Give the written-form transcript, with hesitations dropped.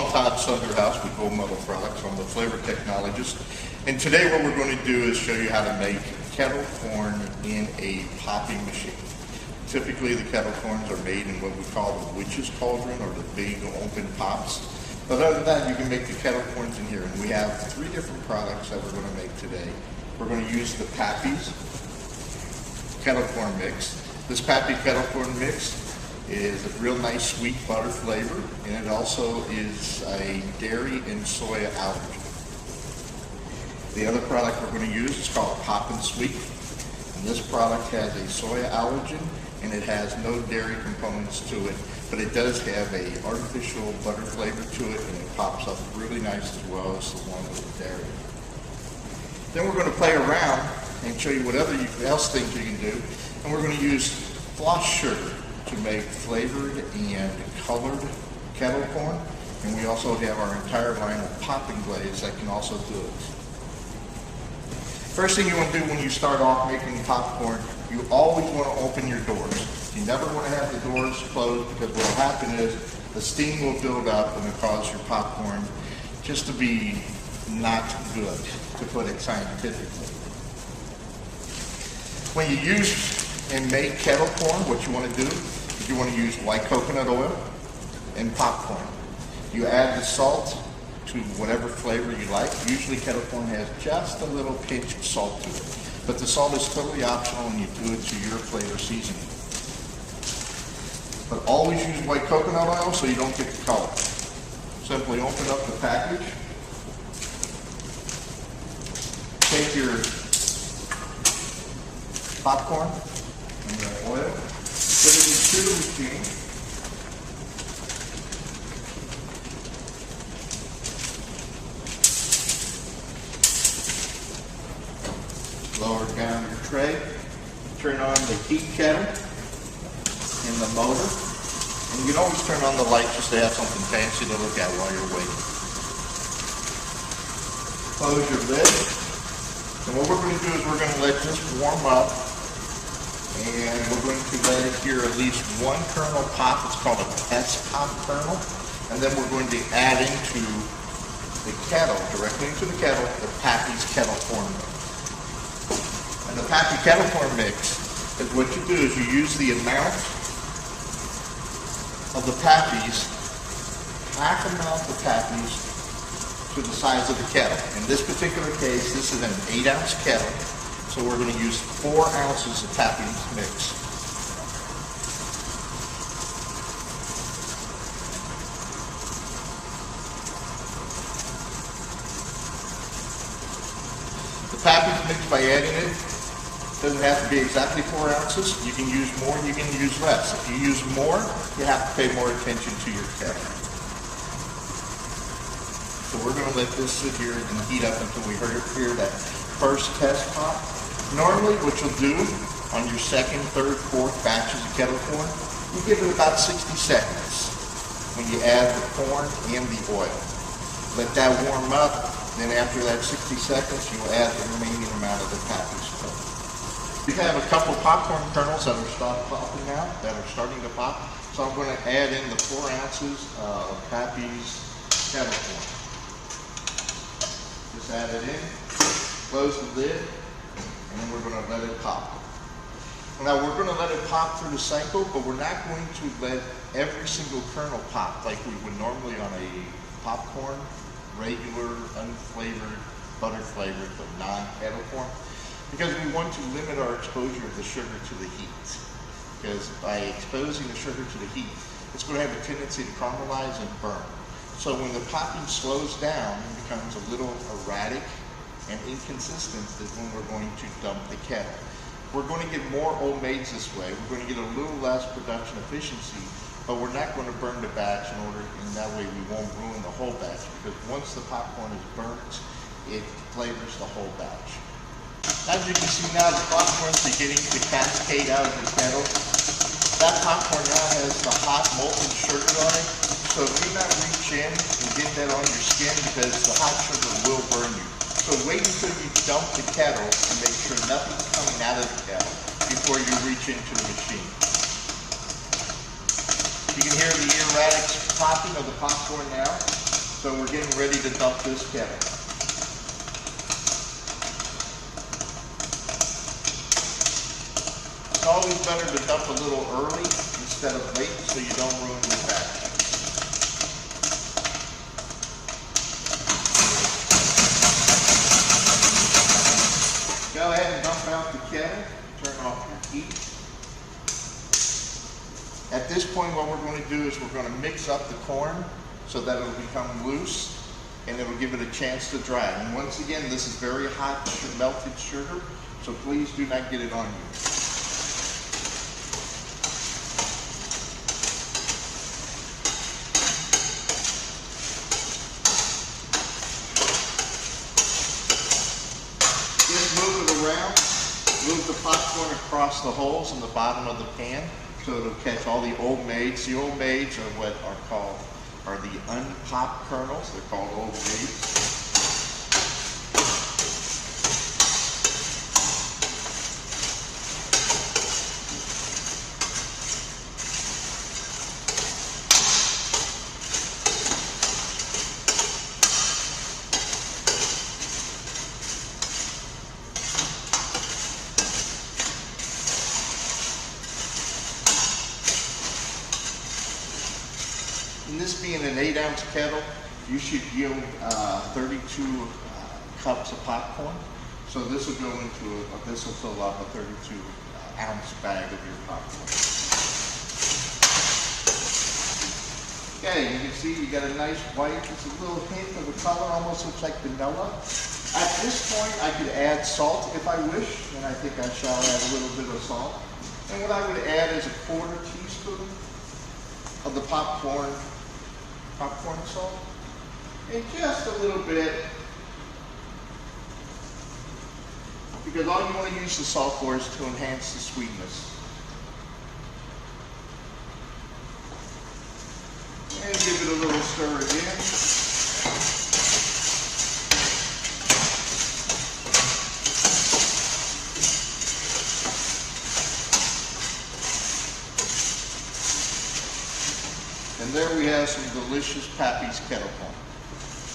Todd Sunderhouse with Gold Medal Products. I'm the flavor technologist. And today what we're going to do is show you how to make kettle corn in a popping machine. Typically the kettle corns are made in what we call the witch's cauldron, or the big open pops. But other than that, you can make the kettle corns in here. And we have three different products that we're going to make today. We're going to use the Pappy's kettle corn mix. This Pappy kettle corn mix is a real nice sweet butter flavor, and it also is a dairy and soya allergen. The other product we're going to use is called Pop and Sweet, and this product has a soya allergen and it has no dairy components to it, but it does have a artificial butter flavor to it, and it pops up really nice as well as the one with the dairy. Then we're going to play around and show you what other else things you can do, and we're going to use floss sugar to make flavored and colored kettle corn, and we also have our entire line of popping glaze that can also do it. First thing you want to do when you start off making popcorn, you always want to open your doors. You never want to have the doors closed, because what will happen is the steam will build up and it'll cause your popcorn just to be not good, to put it scientifically. When you use and make kettle corn, what you want to do is you want to use white coconut oil and popcorn. You add the salt to whatever flavor you like. Usually kettle corn has just a little pinch of salt to it, but the salt is totally optional and you do it to your flavor seasoning. But always use white coconut oil so you don't get the color. Simply open up the package, take your popcorn and your oil, put it into the machine, lower down your tray, turn on the heat kettle and the motor, and you can always turn on the light just to have something fancy to look at while you're waiting. Close your lid, and what we're going to do is we're going to let this warm up, and we're going to let it hear at least one kernel pop. It's called a test pop kernel, and then we're going to add into the kettle, directly into the kettle, the Pappy's kettle corn mix. And the Pappy kettle corn mix is what you do is you use the amount of the Pappy's, half amount of Pappy's to the size of the kettle. In this particular case, this is an 8-ounce kettle, so we're going to use 4 ounces of Pappy's mix. The Pappy's mix, by adding it, doesn't have to be exactly 4 ounces. You can use more, you can use less. If you use more, you have to pay more attention to your kettle. So we're going to let this sit here and heat up until we hear that first test pop. Normally what you'll do on your second, third, fourth batches of kettle corn, you give it about 60 seconds when you add the corn and the oil. Let that warm up, then after that 60 seconds, you'll add the remaining amount of the Pappy's corn. We have a couple popcorn kernels that are popping now, that are starting to pop. So I'm going to add in the 4 ounces of Pappy's kettle corn. Just add it in, close the lid, and then we're going to let it pop. Now we're going to let it pop through the cycle, but we're not going to let every single kernel pop like we would normally on a popcorn, regular, unflavored, butter flavored, but non-kettle corn, because we want to limit our exposure of the sugar to the heat. Because by exposing the sugar to the heat, it's going to have a tendency to caramelize and burn. So when the popping slows down and becomes a little erratic and inconsistent, is when we're going to dump the kettle. We're going to get more old maids this way. We're going to get a little less production efficiency, but we're not going to burn the batch and that way we won't ruin the whole batch, because once the popcorn is burnt, it flavors the whole batch. As you can see now, the popcorn's beginning to cascade out of the kettle. That popcorn now has the hot molten sugar on it, so do not reach in and get that on your skin, because the hot sugar will burn you. So wait until you dump the kettle and make sure nothing's coming out of the kettle before you reach into the machine. You can hear the erratic popping of the popcorn now. So we're getting ready to dump this kettle. It's always better to dump a little early instead of late so you don't ruin your batch. Go ahead and dump out the kettle. Turn off your heat. At this point, what we're going to do is we're going to mix up the corn so that it'll become loose and it'll give it a chance to dry. And once again, this is very hot melted sugar, so please do not get it on you. Just move it around, move the popcorn across the holes in the bottom of the pan so it'll catch all the old maids. The old maids are what are the unpopped kernels. They're called old maids. And this being an 8-ounce kettle, you should yield 32 cups of popcorn. So this will go into this will fill up a 32-ounce bag of your popcorn. Okay, you can see you got a nice white. It's a little hint of a color, almost looks like vanilla. At this point, I could add salt if I wish, and I think I shall add a little bit of salt. And what I would add is a 1/4 teaspoon of the popcorn salt, and just a little bit, because all you want to use the salt for is to enhance the sweetness. And give it a little stir again. And there we have some delicious Pappy's kettle corn.